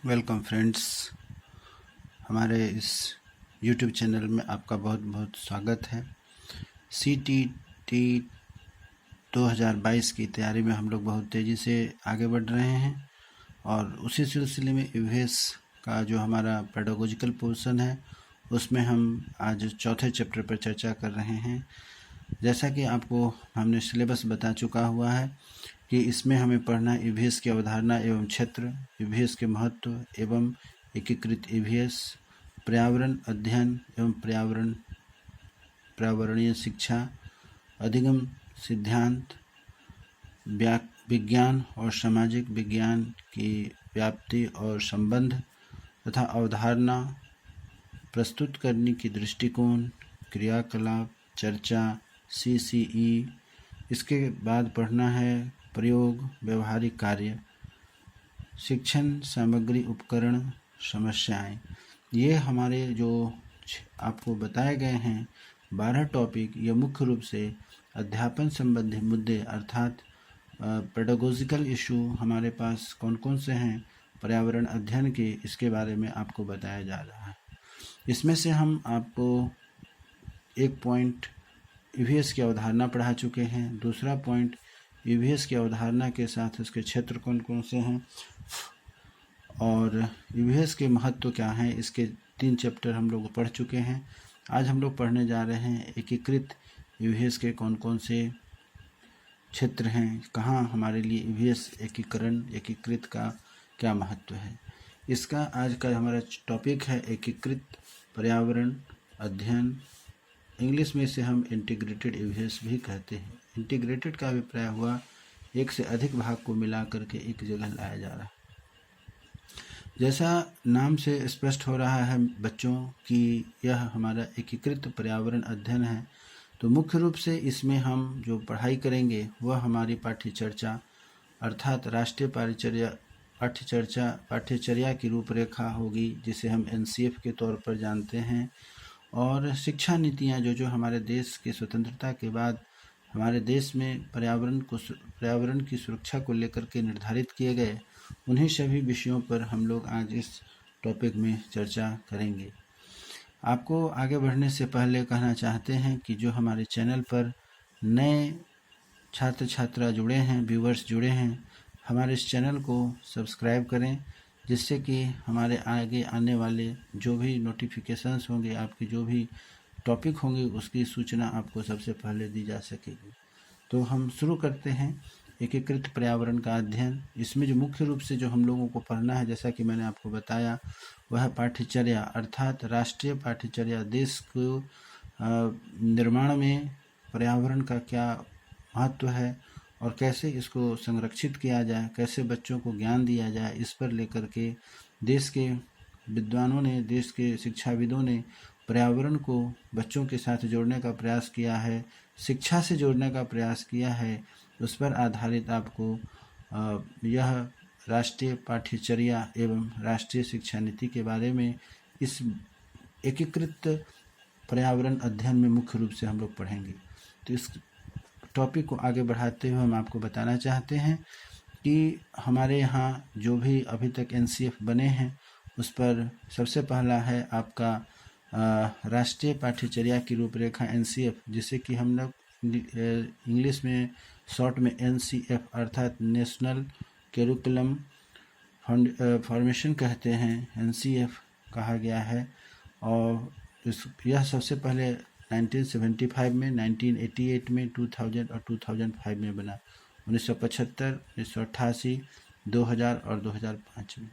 Welcome friends, हमारे इस YouTube channel में आपका बहुत बहुत स्वागत है। CTT 2022 की तैयारी में हम लोग बहुत तेज़ी से आगे बढ़ रहे हैं और उसी सिलसिले में ईवीएस का जो हमारा पेडागोजिकल पोर्शन है उसमें हम आज चौथे चैप्टर पर चर्चा कर रहे हैं। जैसा कि आपको हमने सिलेबस बता चुका हुआ है कि इसमें हमें पढ़ना ईवीएस की अवधारणा एवं क्षेत्र, ईवीएस के महत्व एवं एकीकृत ईवीएस, पर्यावरण अध्ययन एवं पर्यावरणीय शिक्षा, अधिगम सिद्धांत, विज्ञान और सामाजिक विज्ञान की व्याप्ति और संबंध तथा अवधारणा प्रस्तुत करने की दृष्टिकोण, क्रियाकलाप, चर्चा, CCE। इसके बाद पढ़ना है प्रयोग, व्यवहारिक कार्य, शिक्षण सामग्री, उपकरण, समस्याएं। ये हमारे जो आपको बताए गए हैं 12 टॉपिक, ये मुख्य रूप से अध्यापन संबंधी मुद्दे अर्थात पेडागोजिकल इशू हमारे पास कौन कौन से हैं पर्यावरण अध्ययन के, इसके बारे में आपको बताया जा रहा है। इसमें से हम आपको एक पॉइंट ईवीएस की अवधारणा पढ़ा चुके हैं, दूसरा पॉइंट ईवीएस की अवधारणा के साथ उसके क्षेत्र कौन कौन से हैं और ईवीएस के महत्व क्या हैं, इसके 3 चैप्टर हम लोग पढ़ चुके हैं। आज हम लोग पढ़ने जा रहे हैं एकीकृत ईवीएस के कौन कौन से क्षेत्र हैं, कहाँ हमारे लिए ईवीएस एकीकृत का क्या महत्व है। इसका आज का हमारा टॉपिक है एकीकृत पर्यावरण अध्ययन। इंग्लिश में इसे हम इंटीग्रेटेड ईवीएस भी कहते हैं। इंटीग्रेटेड का अभिप्राय हुआ एक से अधिक भाग को मिला करके एक जगह लाया जा रहा है। जैसा नाम से स्पष्ट हो रहा है बच्चों कि यह हमारा एकीकृत पर्यावरण अध्ययन है, तो मुख्य रूप से इसमें हम जो पढ़ाई करेंगे वह हमारी पाठ्यचर्या अर्थात राष्ट्रीय पाठ्यचर्या की रूपरेखा होगी, जिसे हम NCF के तौर पर जानते हैं। और शिक्षा नीतियाँ जो हमारे देश की स्वतंत्रता के बाद हमारे देश में पर्यावरण की सुरक्षा को लेकर के निर्धारित किए गए, उन्हीं सभी विषयों पर हम लोग आज इस टॉपिक में चर्चा करेंगे। आपको आगे बढ़ने से पहले कहना चाहते हैं कि जो हमारे चैनल पर नए छात्र छात्रा जुड़े हैं, व्यूवर्स जुड़े हैं, हमारे इस चैनल को सब्सक्राइब करें, जिससे कि हमारे आगे आने वाले जो भी नोटिफिकेशंस होंगे, आपके जो भी टॉपिक होंगे, उसकी सूचना आपको सबसे पहले दी जा सकेगी। तो हम शुरू करते हैं एकीकृत पर्यावरण का अध्ययन। इसमें जो मुख्य रूप से जो हम लोगों को पढ़ना है, जैसा कि मैंने आपको बताया, वह पाठ्यचर्या अर्थात राष्ट्रीय पाठ्यचर्या। देश को निर्माण में पर्यावरण का क्या महत्व है और कैसे इसको संरक्षित किया जाए, कैसे बच्चों को ज्ञान दिया जाए, इस पर लेकर के देश के विद्वानों ने, देश के शिक्षाविदों ने पर्यावरण को बच्चों के साथ जोड़ने का प्रयास किया है, शिक्षा से जोड़ने का प्रयास किया है। उस पर आधारित आपको यह राष्ट्रीय पाठ्यचर्या एवं राष्ट्रीय शिक्षा नीति के बारे में इस एकीकृत पर्यावरण अध्ययन में मुख्य रूप से हम लोग पढ़ेंगे। तो इस टॉपिक को आगे बढ़ाते हुए हम आपको बताना चाहते हैं कि हमारे यहाँ जो भी अभी तक NCF बने हैं, उस पर सबसे पहला है आपका राष्ट्रीय पाठ्यचर्या की रूपरेखा NCF, जिसे कि हम लोग इंग्लिश में शॉर्ट में NCF अर्थात नेशनल करिकुलम फॉर्मेशन कहते हैं, NCF कहा गया है। और यह सबसे पहले 1975 में, 1988 में, 2000 और 2005 में बना। 1975, 1988, 2000 और 2005 में।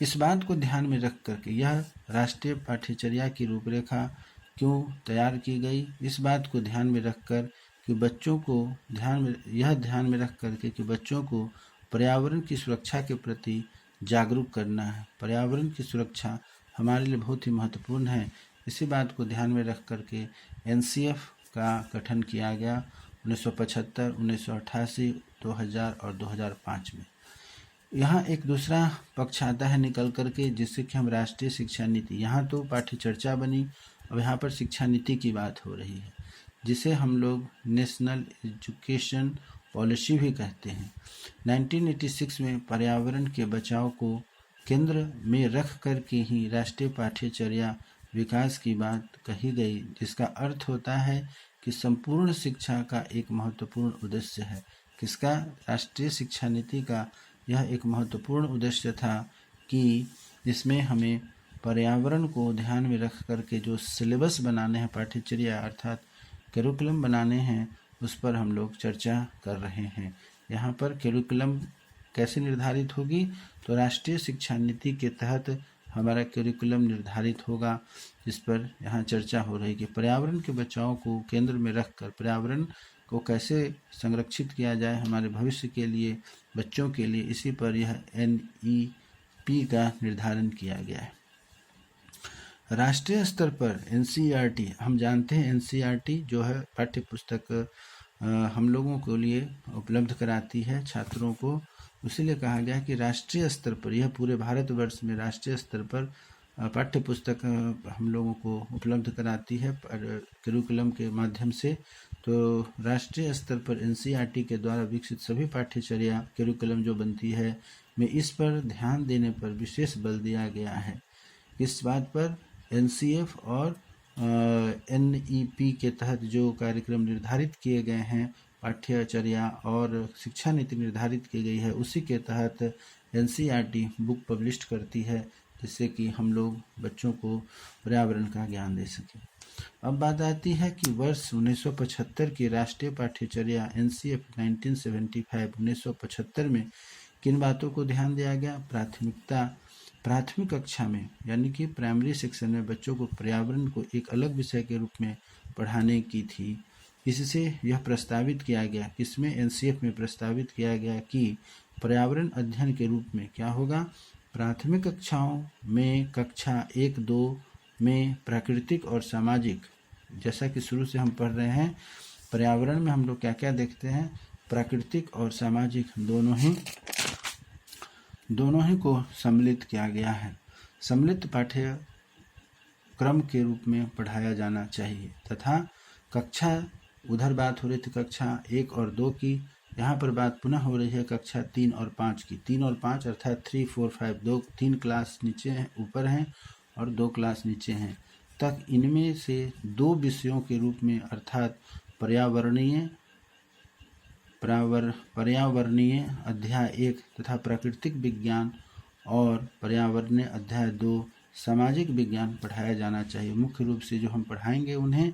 इस बात को ध्यान में रख करके यह राष्ट्रीय पाठ्यचर्या की रूपरेखा क्यों तैयार की गई, इस बात को ध्यान में रखकर कि बच्चों को ध्यान में रख करके कि बच्चों को पर्यावरण की सुरक्षा के प्रति जागरूक करना है। पर्यावरण की सुरक्षा हमारे लिए बहुत ही महत्वपूर्ण है। इसी बात को ध्यान में रख करके NCF का गठन किया गया 1975, 1988, 2000 और 2005 में। यहाँ एक दूसरा पक्ष आता है निकल करके, जिससे कि हम राष्ट्रीय शिक्षा नीति, यहाँ तो पाठ्यचर्या बनी, अब यहाँ पर शिक्षा नीति की बात हो रही है, जिसे हम लोग नेशनल एजुकेशन पॉलिसी भी कहते हैं। 1986 में पर्यावरण के बचाव को केंद्र में रख कर के ही राष्ट्रीय पाठ्यचर्या विकास की बात कही गई, जिसका अर्थ होता है कि संपूर्ण शिक्षा का एक महत्वपूर्ण उद्देश्य है। किसका? राष्ट्रीय शिक्षा नीति का यह एक महत्वपूर्ण उद्देश्य था कि इसमें हमें पर्यावरण को ध्यान में रख करके जो सिलेबस बनाने हैं, पाठ्यचर्या अर्थात करिकुलम बनाने हैं, उस पर हम लोग चर्चा कर रहे हैं। यहाँ पर करिकुलम कैसे निर्धारित होगी? तो राष्ट्रीय शिक्षा नीति के तहत हमारा करिकुलम निर्धारित होगा, जिस पर यहाँ चर्चा हो रही कि पर्यावरण के बचाव को केंद्र में रखकर पर्यावरण को कैसे संरक्षित किया जाए हमारे भविष्य के लिए, बच्चों के लिए, इसी पर यह NEP का निर्धारण किया गया है। राष्ट्रीय स्तर पर NCERT, हम जानते हैं NCERT जो है पाठ्य पुस्तक हम लोगों के लिए उपलब्ध कराती है छात्रों को, इसीलिए कहा गया कि राष्ट्रीय स्तर पर, यह पूरे भारतवर्ष में राष्ट्रीय स्तर पर पाठ्य पुस्तक हम लोगों को उपलब्ध कराती है करिकुलम के माध्यम से। तो राष्ट्रीय स्तर पर NCERT के द्वारा विकसित सभी पाठ्यचर्या करिकुलम जो बनती है में इस पर ध्यान देने पर विशेष बल दिया गया है। इस बात पर NCF और NEP के तहत जो कार्यक्रम निर्धारित किए गए हैं, पाठ्यचर्या और शिक्षा नीति निर्धारित की गई है, उसी के तहत NCERT बुक पब्लिश करती है, जिससे कि हम लोग बच्चों को पर्यावरण का ज्ञान दे सकें। अब बात आती है कि वर्ष 1975 की राष्ट्रीय पाठ्यचर्या NCF 1975 में किन बातों को ध्यान दिया गया? प्राथमिक कक्षा में यानी कि प्राइमरी सेक्शन में बच्चों को पर्यावरण को एक अलग विषय के रूप में पढ़ाने की थी। इससे यह प्रस्तावित किया गया, किसमें? NCF में प्रस्तावित किया गया कि पर्यावरण अध्ययन के रूप में क्या होगा? प्राथमिक कक्षाओं में कक्षा 1-2 में प्राकृतिक और सामाजिक, जैसा कि शुरू से हम पढ़ रहे हैं, पर्यावरण में हम लोग क्या क्या देखते हैं? प्राकृतिक और सामाजिक दोनों ही को सम्मिलित किया गया है। सम्मिलित पाठ्यक्रम के रूप में पढ़ाया जाना चाहिए। तथा कक्षा, उधर बात हो रही थी कक्षा 1 और 2 की, यहाँ पर बात पुनः हो रही है कक्षा 3 और 5 की। 3 और 5 अर्थात 3, 4, 5, 3 क्लास नीचे हैं, ऊपर हैं, और 2 क्लास नीचे हैं तक, इनमें से 2 विषयों के रूप में अर्थात पर्यावरणीय अध्याय 1 तथा प्राकृतिक विज्ञान और पर्यावरणीय अध्याय 2 सामाजिक विज्ञान पढ़ाया जाना चाहिए। मुख्य रूप से जो हम पढ़ाएंगे उन्हें,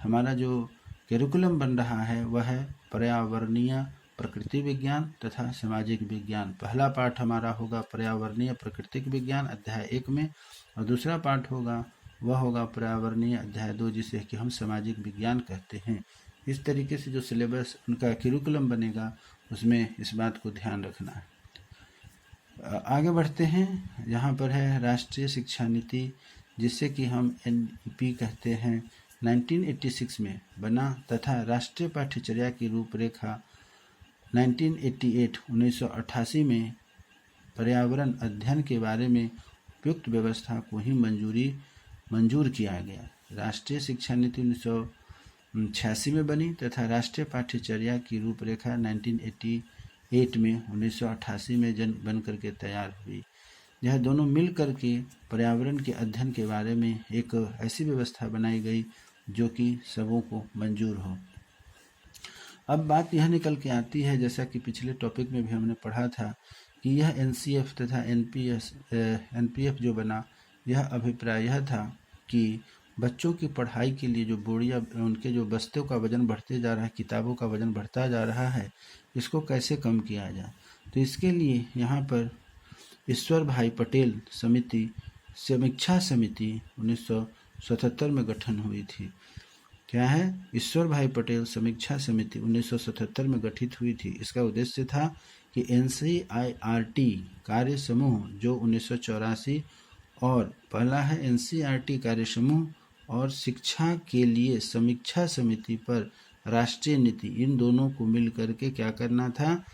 हमारा जो करिकुलम बन रहा है वह है पर्यावरणीय प्रकृति विज्ञान तथा सामाजिक विज्ञान। पहला पाठ हमारा होगा पर्यावरणीय प्राकृतिक विज्ञान अध्याय 1 में, और दूसरा पाठ होगा वह होगा पर्यावरणीय अध्याय 2, जिसे कि हम सामाजिक विज्ञान कहते हैं। इस तरीके से जो सिलेबस उनका करिकुलम बनेगा उसमें इस बात को ध्यान रखना है। आगे बढ़ते हैं। यहाँ पर है राष्ट्रीय शिक्षा नीति, जिसे कि हम NEP कहते हैं, 1986 में बना तथा राष्ट्रीय पाठ्यचर्या की रूपरेखा 1988 में पर्यावरण अध्ययन के बारे में उपयुक्त व्यवस्था को ही मंजूर किया गया। राष्ट्रीय शिक्षा नीति 1986 में बनी तथा राष्ट्रीय पाठ्यचर्या की रूपरेखा 1988 में 1988 में बन करके तैयार हुई। यह दोनों मिल करके पर्यावरण के अध्ययन के बारे में एक ऐसी व्यवस्था बनाई गई जो कि सबों को मंजूर हो। अब बात यह निकल के आती है, जैसा कि पिछले टॉपिक में भी हमने पढ़ा था, कि यह NCF तथा NPF जो बना, यह अभिप्राय यह था कि बच्चों की पढ़ाई के लिए जो बोरियां, उनके जो बस्ते का वजन बढ़ते जा रहा है, किताबों का वजन बढ़ता जा रहा है, इसको कैसे कम किया जाए। तो इसके लिए यहाँ पर ईश्वर भाई पटेल समीक्षा समिति 1977 में गठन हुई थी। क्या है? ईश्वर भाई पटेल समीक्षा समिति 1977 में गठित हुई थी। इसका उद्देश्य था कि NCERT कार्य समूह जो 1984, और पहला है NCERT कार्य समूह और शिक्षा के लिए समीक्षा समिति पर राष्ट्रीय नीति, इन दोनों को मिल करके क्या करना था?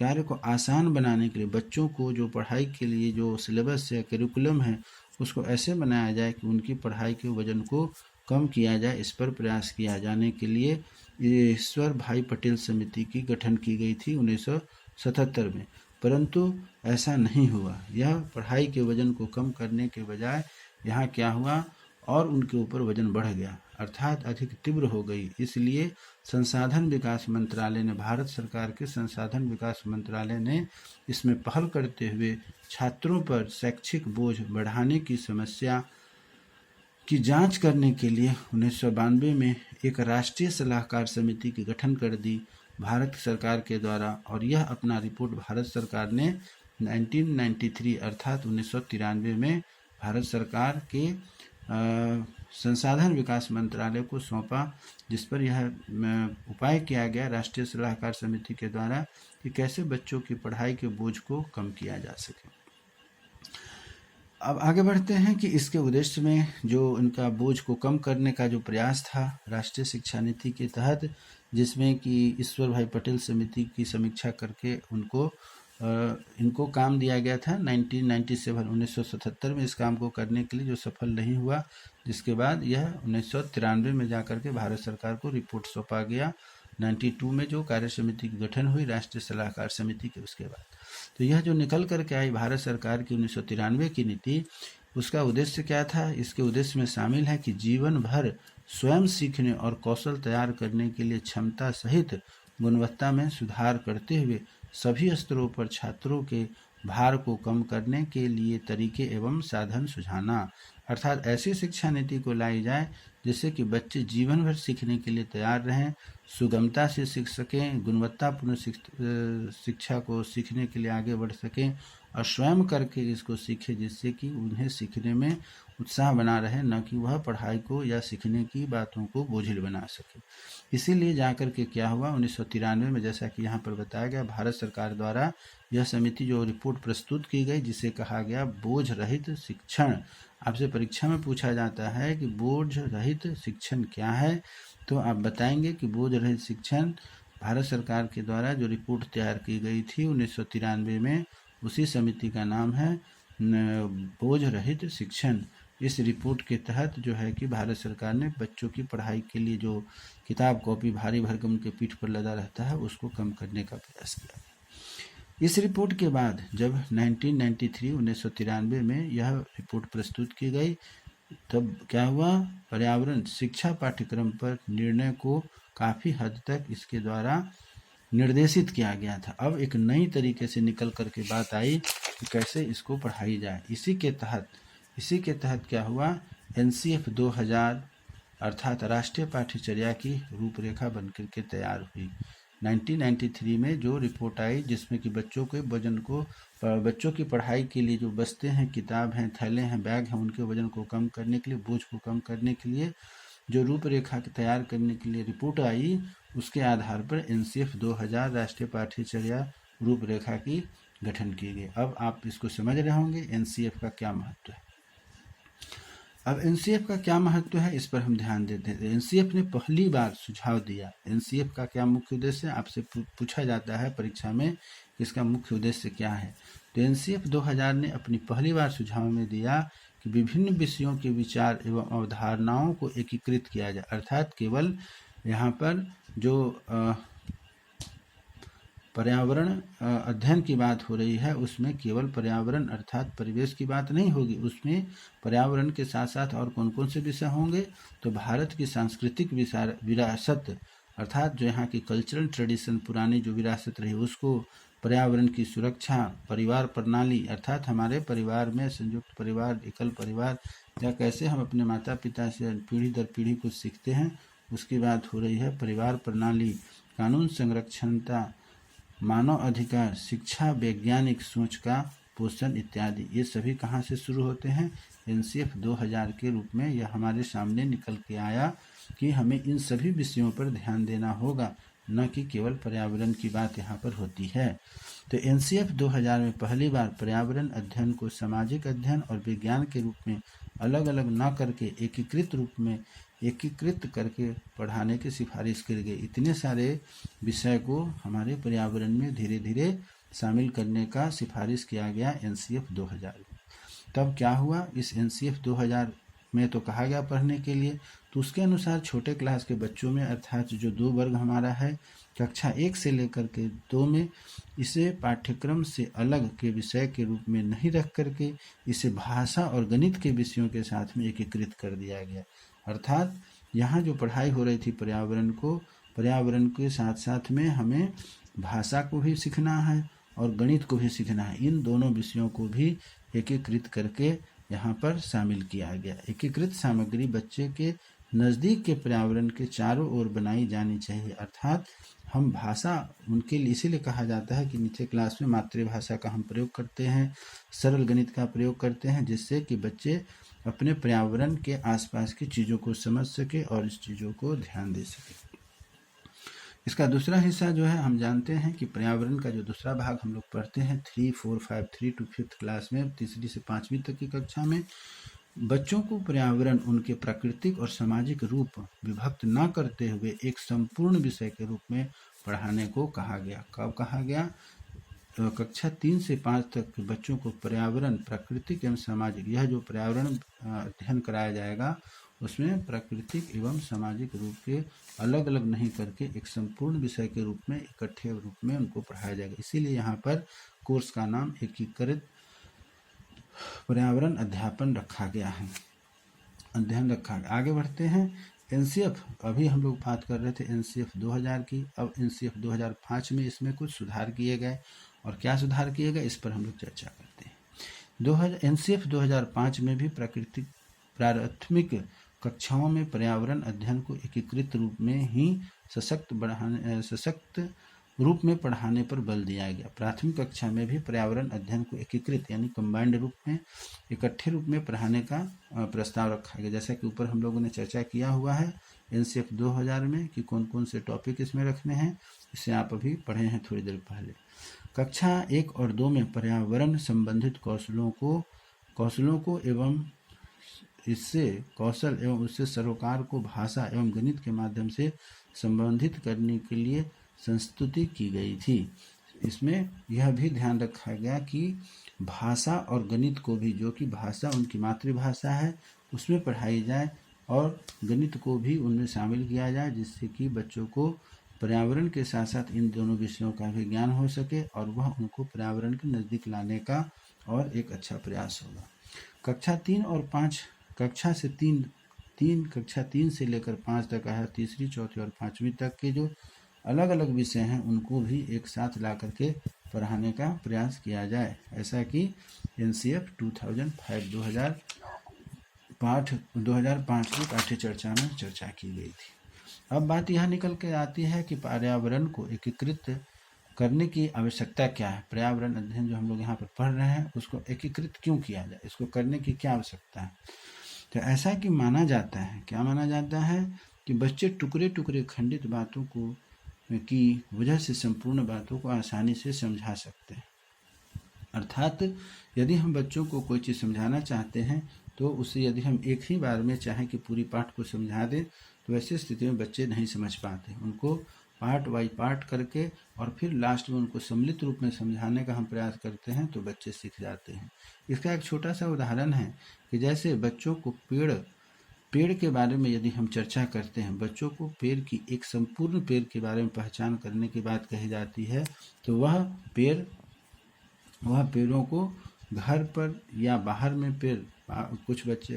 कार्य को आसान बनाने के लिए, बच्चों को जो पढ़ाई के लिए जो सिलेबस या करिकुलम है उसको ऐसे बनाया जाए कि उनकी पढ़ाई के वजन को कम किया जाए। इस पर प्रयास किया जाने के लिए ईश्वर भाई पटेल समिति की गठन की गई थी 1977 में। परंतु ऐसा नहीं हुआ। यह पढ़ाई के वजन को कम करने के बजाय यहाँ क्या हुआ और उनके ऊपर वजन बढ़ गया, अर्थात अधिक तीव्र हो गई। इसलिए संसाधन विकास मंत्रालय ने, भारत सरकार के संसाधन विकास मंत्रालय ने इसमें पहल करते हुए छात्रों पर शैक्षिक बोझ बढ़ाने की समस्या की जांच करने के लिए 1992 में एक राष्ट्रीय सलाहकार समिति की गठन कर दी भारत सरकार के द्वारा, और यह अपना रिपोर्ट भारत सरकार ने 1993 अर्थात 1993 में भारत सरकार के संसाधन विकास मंत्रालय को सौंपा, जिस पर यह उपाय किया गया राष्ट्रीय सलाहकार समिति के द्वारा कि कैसे बच्चों की पढ़ाई के बोझ को कम किया जा सके। अब आगे बढ़ते हैं कि इसके उद्देश्य में जो इनका बोझ को कम करने का जो प्रयास था राष्ट्रीय शिक्षा नीति के तहत, जिसमें कि ईश्वर भाई पटेल समिति की समीक्षा करके इनको काम दिया गया था 1977 में इस काम को करने के लिए, जो सफल नहीं हुआ, जिसके बाद यह 1993 में जाकर के भारत सरकार को रिपोर्ट सौंपा गया। 92 में जो कार्य समिति की गठन हुई राष्ट्रीय सलाहकार समिति के, उसके बाद तो यह जो निकल करके आई भारत सरकार की 1993 की नीति, उसका उद्देश्य क्या था? इसके उद्देश्य में शामिल है कि जीवन भर स्वयं सीखने और कौशल तैयार करने के लिए क्षमता सहित गुणवत्ता में सुधार करते हुए सभी स्तरों पर छात्रों के भार को कम करने के लिए तरीके एवं साधन सुझाना, अर्थात ऐसी शिक्षा नीति को लाई जाए जिससे कि बच्चे जीवन भर सीखने के लिए तैयार रहें, सुगमता से सीख सकें, गुणवत्तापूर्ण शिक्षा को सीखने के लिए आगे बढ़ सकें और स्वयं करके इसको सीखें, जिससे कि उन्हें सीखने में उत्साह बना रहे, न कि वह पढ़ाई को या सीखने की बातों को बोझिल बना सके। इसीलिए जाकर के क्या हुआ 1993 में, जैसा कि यहाँ पर बताया गया, भारत सरकार द्वारा यह समिति जो रिपोर्ट प्रस्तुत की गई, जिसे कहा गया बोझ रहित शिक्षण। आपसे परीक्षा में पूछा जाता है कि बोझ रहित शिक्षण क्या है, तो आप बताएंगे कि बोझ रहित शिक्षण भारत सरकार के द्वारा जो रिपोर्ट तैयार की गई थी 1993 में, उसी समिति का नाम है बोझ रहित शिक्षण। इस रिपोर्ट के तहत जो है कि भारत सरकार ने बच्चों की पढ़ाई के लिए जो किताब कॉपी भारी भरकम के पीठ पर लदा रहता है, उसको कम करने का प्रयास किया। इस रिपोर्ट के बाद जब 1993 में यह रिपोर्ट प्रस्तुत की गई, तब क्या हुआ, पर्यावरण शिक्षा पाठ्यक्रम पर निर्णय को काफ़ी हद तक इसके द्वारा निर्देशित किया गया था। अब एक नई तरीके से निकल कर के बात आई कि कैसे इसको पढ़ाई जाए। इसी के तहत क्या हुआ, NCF 2000 अर्थात राष्ट्रीय पाठ्यचर्या की रूपरेखा बनकर के तैयार हुई। 1993 में जो रिपोर्ट आई, जिसमें कि बच्चों की पढ़ाई के लिए जो बस्ते हैं, किताब हैं, थैले हैं, बैग हैं, उनके वजन को कम करने के लिए, बोझ को कम करने के लिए जो रूपरेखा तैयार करने के लिए रिपोर्ट आई, उसके आधार पर NCF 2000 राष्ट्रीय पाठ्यचर्या रूपरेखा की गठन की गई। अब आप इसको समझ रहे होंगे NCF का क्या महत्व है। अब NCF का क्या महत्व है, इस पर हम ध्यान देते हैं। NCF ने पहली बार सुझाव दिया। NCF का क्या मुख्य उद्देश्य है, आपसे पूछा जाता है परीक्षा में, इसका मुख्य उद्देश्य क्या है। तो NCF 2000 ने अपनी पहली बार सुझाव में दिया कि विभिन्न विषयों के विचार एवं अवधारणाओं को एकीकृत किया जाए, अर्थात केवल यहाँ पर जो पर्यावरण अध्ययन की बात हो रही है, उसमें केवल पर्यावरण अर्थात परिवेश की बात नहीं होगी, उसमें पर्यावरण के साथ साथ और कौन कौन से विषय होंगे, तो भारत की सांस्कृतिक विरासत अर्थात जो यहाँ की कल्चरल ट्रेडिशन, पुरानी जो विरासत रही उसको, पर्यावरण की सुरक्षा, परिवार प्रणाली अर्थात हमारे परिवार में संयुक्त परिवार, एकल परिवार, या कैसे हम अपने माता पिता से पीढ़ी दर पीढ़ी कुछ सीखते हैं, उसकी बात हो रही है। परिवार प्रणाली, कानून संरक्षणता, मानव अधिकार, शिक्षा, वैज्ञानिक सोच का पोषण इत्यादि, ये सभी कहाँ से शुरू होते हैं, NCF 2000 के रूप में यह हमारे सामने निकल के आया कि हमें इन सभी विषयों पर ध्यान देना होगा, न कि केवल पर्यावरण की बात यहाँ पर होती है। तो NCF 2000 में पहली बार पर्यावरण अध्ययन को सामाजिक अध्ययन और विज्ञान के रूप में अलग अलग न करके एकीकृत करके पढ़ाने की सिफारिश की गई। इतने सारे विषय को हमारे पर्यावरण में धीरे धीरे शामिल करने का सिफारिश किया गया NCF 2000 में। तब क्या हुआ, इस NCF 2000 में तो कहा गया पढ़ने के लिए, तो उसके अनुसार छोटे क्लास के बच्चों में अर्थात जो 2 वर्ग हमारा है कक्षा 1 से लेकर के 2 में, इसे पाठ्यक्रम से अलग के विषय के रूप में नहीं रख करके इसे भाषा और गणित के विषयों के साथ में एकीकृत कर दिया गया। अर्थात यहाँ जो पढ़ाई हो रही थी पर्यावरण के साथ साथ में हमें भाषा को भी सीखना है और गणित को भी सीखना है। इन दोनों विषयों को भी एकीकृत करके यहाँ पर शामिल किया गया। एकीकृत सामग्री बच्चे के नज़दीक के पर्यावरण के चारों ओर बनाई जानी चाहिए। अर्थात हम भाषा उनके लिए इसीलिए कहा जाता है कि नीचे क्लास में मातृभाषा का हम प्रयोग करते हैं, सरल गणित का प्रयोग करते हैं, जिससे कि बच्चे अपने पर्यावरण के आसपास की चीज़ों को समझ सके और इस चीज़ों को ध्यान दे सके। इसका दूसरा हिस्सा जो है, हम जानते हैं कि पर्यावरण का जो दूसरा भाग हम लोग पढ़ते हैं 3, 4, 5, 3 to 5th क्लास में, 3री से 5वीं तक की कक्षा में बच्चों को पर्यावरण उनके प्राकृतिक और सामाजिक रूप विभक्त न करते हुए एक संपूर्ण विषय के रूप में पढ़ाने को कहा गया। कब कहा गया? कक्षा 3 से 5 तक के बच्चों को पर्यावरण, प्राकृतिक एवं सामाजिक, यह जो पर्यावरण अध्ययन कराया जाएगा उसमें प्राकृतिक एवं सामाजिक रूप के अलग अलग नहीं करके एक संपूर्ण विषय के रूप में, इकट्ठे रूप में उनको पढ़ाया जाएगा। इसीलिए यहाँ पर कोर्स का नाम एकीकृत पर्यावरण अध्यापन रखा गया है, अध्ययन रखा गया। आगे बढ़ते हैं। एनसीएफ, अभी हम लोग बात कर रहे थे एनसीएफ 2000 की, अब एनसीएफ 2005 में इसमें कुछ सुधार किए गए। और क्या सुधार किए गए इस पर हम लोग चर्चा करते हैं। एनसीएफ 2005 में भी प्राथमिक कक्षाओं में पर्यावरण अध्ययन को एकीकृत रूप में ही सशक्त रूप में पढ़ाने पर बल दिया गया। प्राथमिक कक्षा में भी पर्यावरण अध्ययन को एकीकृत यानी कंबाइंड रूप में, इकट्ठे रूप में पढ़ाने का प्रस्ताव रखा गया। जैसा कि ऊपर हम लोगों ने चर्चा किया हुआ है एनसीएफ 2000 में कि कौन कौन से टॉपिक इसमें रखने हैं, इसे आप अभी पढ़े हैं थोड़ी देर पहले। कक्षा 1 और 2 में पर्यावरण संबंधित कौशलों को एवं उससे सरोकार को भाषा एवं गणित के माध्यम से संबंधित करने के लिए संस्तुति की गई थी। इसमें यह भी ध्यान रखा गया कि भाषा और गणित को भी, जो कि भाषा उनकी मातृभाषा है उसमें पढ़ाई जाए और गणित को भी उनमें शामिल किया जाए, जिससे कि बच्चों को पर्यावरण के साथ साथ इन दोनों विषयों का भी ज्ञान हो सके और वह उनको पर्यावरण के नज़दीक लाने का और एक अच्छा प्रयास होगा। कक्षा 3 और 5, कक्षा 3 से लेकर 5 तक है, 3री, 4वीं और 5वीं तक के जो अलग अलग विषय हैं उनको भी एक साथ ला करके पढ़ाने का प्रयास किया जाए, ऐसा कि एनसीएफ 2005 की पाठ्य चर्चा में चर्चा की गई थी। अब बात यह निकल के आती है कि पर्यावरण को एकीकृत करने की आवश्यकता क्या है। पर्यावरण अध्ययन जो हम लोग यहाँ पर पढ़ रहे हैं उसको एकीकृत क्यों किया जाए, इसको करने की क्या आवश्यकता है। तो ऐसा कि माना जाता है, क्या माना जाता है कि बच्चे टुकड़े टुकड़े खंडित बातों को की वजह से संपूर्ण बातों को आसानी से समझा सकते हैं। अर्थात यदि हम बच्चों को कोई चीज़ समझाना चाहते हैं तो उसे यदि हम एक ही बार में चाहें कि पूरी पाठ को समझा दें तो ऐसी स्थिति में बच्चे नहीं समझ पाते। उनको पार्ट बाई पार्ट करके और फिर लास्ट में उनको सम्मिलित रूप में समझाने का हम प्रयास करते हैं तो बच्चे सीख जाते हैं। इसका एक छोटा सा उदाहरण है कि जैसे बच्चों को पेड़ के बारे में यदि हम चर्चा करते हैं, बच्चों को एक संपूर्ण पेड़ के बारे में पहचान करने की बात कही जाती है, तो वह पेड़ों को घर पर या बाहर में पेड़, कुछ बच्चे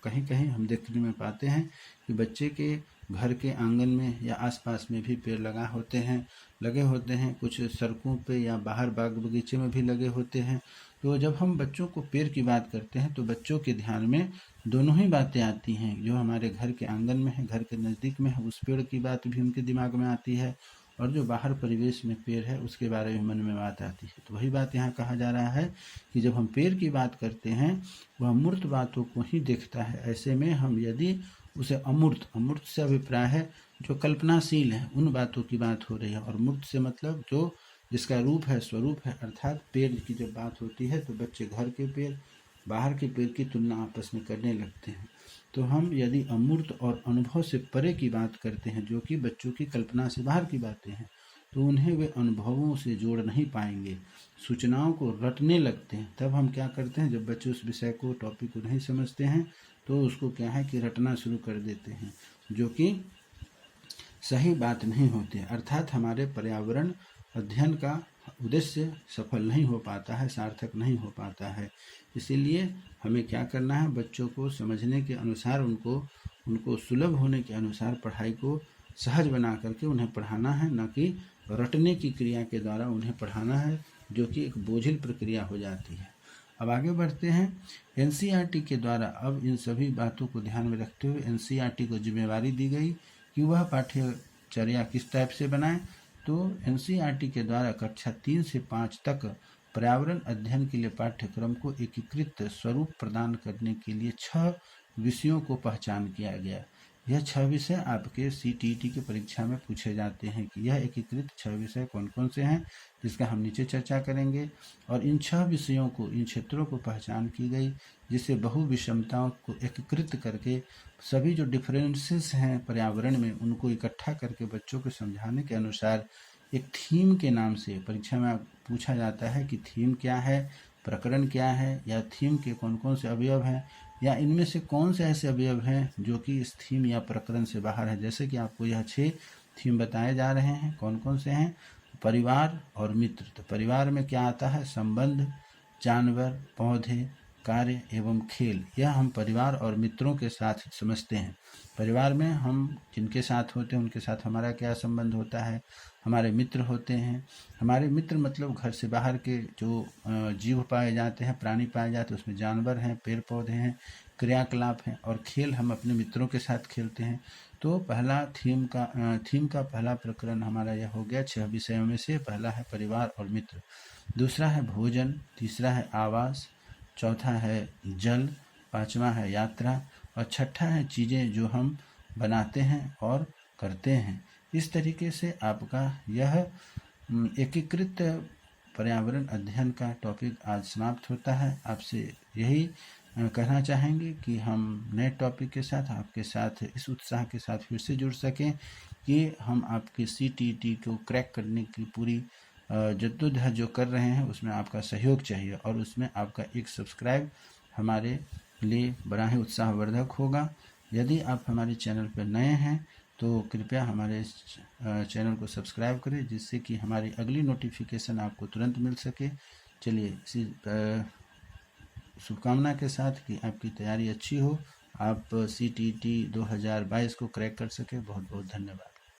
कहीं कहीं हम देखने में पाते हैं कि बच्चे के घर के आंगन में या आसपास में भी पेड़ लगे होते हैं, कुछ सड़कों पे या बाहर बाग बगीचे में भी लगे होते हैं। तो जब हम बच्चों को पेड़ की बात करते हैं तो बच्चों के ध्यान में दोनों ही बातें आती हैं, जो हमारे घर के आंगन में है, घर के नज़दीक में है, उस पेड़ की बात भी उनके दिमाग में आती है, और जो बाहर परिवेश में पेड़ है उसके बारे में मन में बात आती है। तो वही बात यहाँ कहा जा रहा है कि जब हम पेड़ की बात करते हैं वह मूर्त बातों को ही देखता है। ऐसे में हम यदि उसे अमूर्त से अभिप्राय है जो कल्पनाशील है, उन बातों की बात हो रही है, और मूर्त से मतलब जो जिसका रूप है, स्वरूप है, अर्थात पेड़ की जब बात होती है तो बच्चे घर के पेड़, बाहर के पेड़ की तुलना आपस में करने लगते हैं। तो हम यदि अमूर्त और अनुभव से परे की बात करते हैं, जो कि बच्चों की कल्पना से बाहर की बातें हैं, तो उन्हें वे अनुभवों से जोड़ नहीं पाएंगे, सूचनाओं को रटने लगते हैं। तब हम क्या करते हैं, जब बच्चे उस विषय को, टॉपिक को नहीं समझते हैं तो उसको क्या है कि रटना शुरू कर देते हैं, जो कि सही बात नहीं होती। अर्थात हमारे पर्यावरण अध्ययन का उद्देश्य सफल नहीं हो पाता है, सार्थक नहीं हो पाता है। इसीलिए हमें क्या करना है, बच्चों को समझने के अनुसार, उनको सुलभ होने के अनुसार पढ़ाई को सहज बना करके उन्हें पढ़ाना है, न कि रटने की क्रिया के द्वारा उन्हें पढ़ाना है, जो कि एक बोझिल प्रक्रिया हो जाती है। अब आगे बढ़ते हैं। एनसीईआरटी के द्वारा अब इन सभी बातों को ध्यान में रखते हुए एनसीईआरटी को जिम्मेवारी दी गई कि वह पाठ्यचर्या किस टाइप से बनाए। तो एनसीईआरटी के द्वारा कक्षा 3 से 5 तक पर्यावरण अध्ययन के लिए पाठ्यक्रम को एकीकृत स्वरूप प्रदान करने के लिए 6 विषयों को पहचान किया गया। यह 6 विषय आपके सीटीईटी की परीक्षा में पूछे जाते हैं कि यह एकीकृत 6 विषय कौन कौन से हैं, जिसका हम नीचे चर्चा करेंगे। और इन 6 विषयों को, इन क्षेत्रों को पहचान की गई, जिससे बहु विषमताओं को एकीकृत करके सभी जो डिफरेंसेस हैं पर्यावरण में, उनको इकट्ठा करके बच्चों को समझाने के अनुसार एक थीम के नाम से परीक्षा में पूछा जाता है कि थीम क्या है, प्रकरण क्या है, या थीम के कौन कौन से अवयव हैं, या इनमें से कौन से ऐसे अवयव हैं जो कि इस थीम या प्रकरण से बाहर है। जैसे कि आपको यह 6 थीम बताए जा रहे हैं, कौन कौन से हैं। परिवार और मित्र। तो परिवार में क्या आता है, संबंध, जानवर, पौधे, कार्य एवं खेल। यह हम परिवार और मित्रों के साथ समझते हैं। परिवार में हम जिनके साथ होते हैं उनके साथ हमारा क्या संबंध होता है, हमारे मित्र होते हैं। हमारे मित्र मतलब घर से बाहर के जो जीव पाए जाते हैं, प्राणी पाए जाते हैं, उसमें जानवर हैं, पेड़ पौधे हैं, क्रियाकलाप हैं। और खेल हम अपने मित्रों के साथ खेलते हैं। तो पहला थीम का पहला प्रकरण हमारा यह हो गया। 6 विषयों में से पहला है परिवार और मित्र, दूसरा है भोजन, तीसरा है आवास, चौथा है जल, पांचवा है यात्रा, और छठा है चीज़ें जो हम बनाते हैं और करते हैं। इस तरीके से आपका यह एकीकृत पर्यावरण अध्ययन का टॉपिक आज समाप्त होता है। आपसे यही कहना चाहेंगे कि हम नए टॉपिक के साथ आपके साथ इस उत्साह के साथ फिर से जुड़ सकें कि हम आपके सीटीईटी को क्रैक करने की पूरी जद्दोजहद जो कर रहे हैं उसमें आपका सहयोग चाहिए, और उसमें आपका एक सब्सक्राइब हमारे लिए बड़ा ही उत्साहवर्धक होगा। यदि आप हमारे चैनल पर नए हैं तो कृपया हमारे इस चैनल को सब्सक्राइब करें, जिससे कि हमारी अगली नोटिफिकेशन आपको तुरंत मिल सके। चलिए, इसी शुभकामना के साथ कि आपकी तैयारी अच्छी हो, आप सीटीईटी 2022 को क्रैक कर सके। बहुत बहुत धन्यवाद।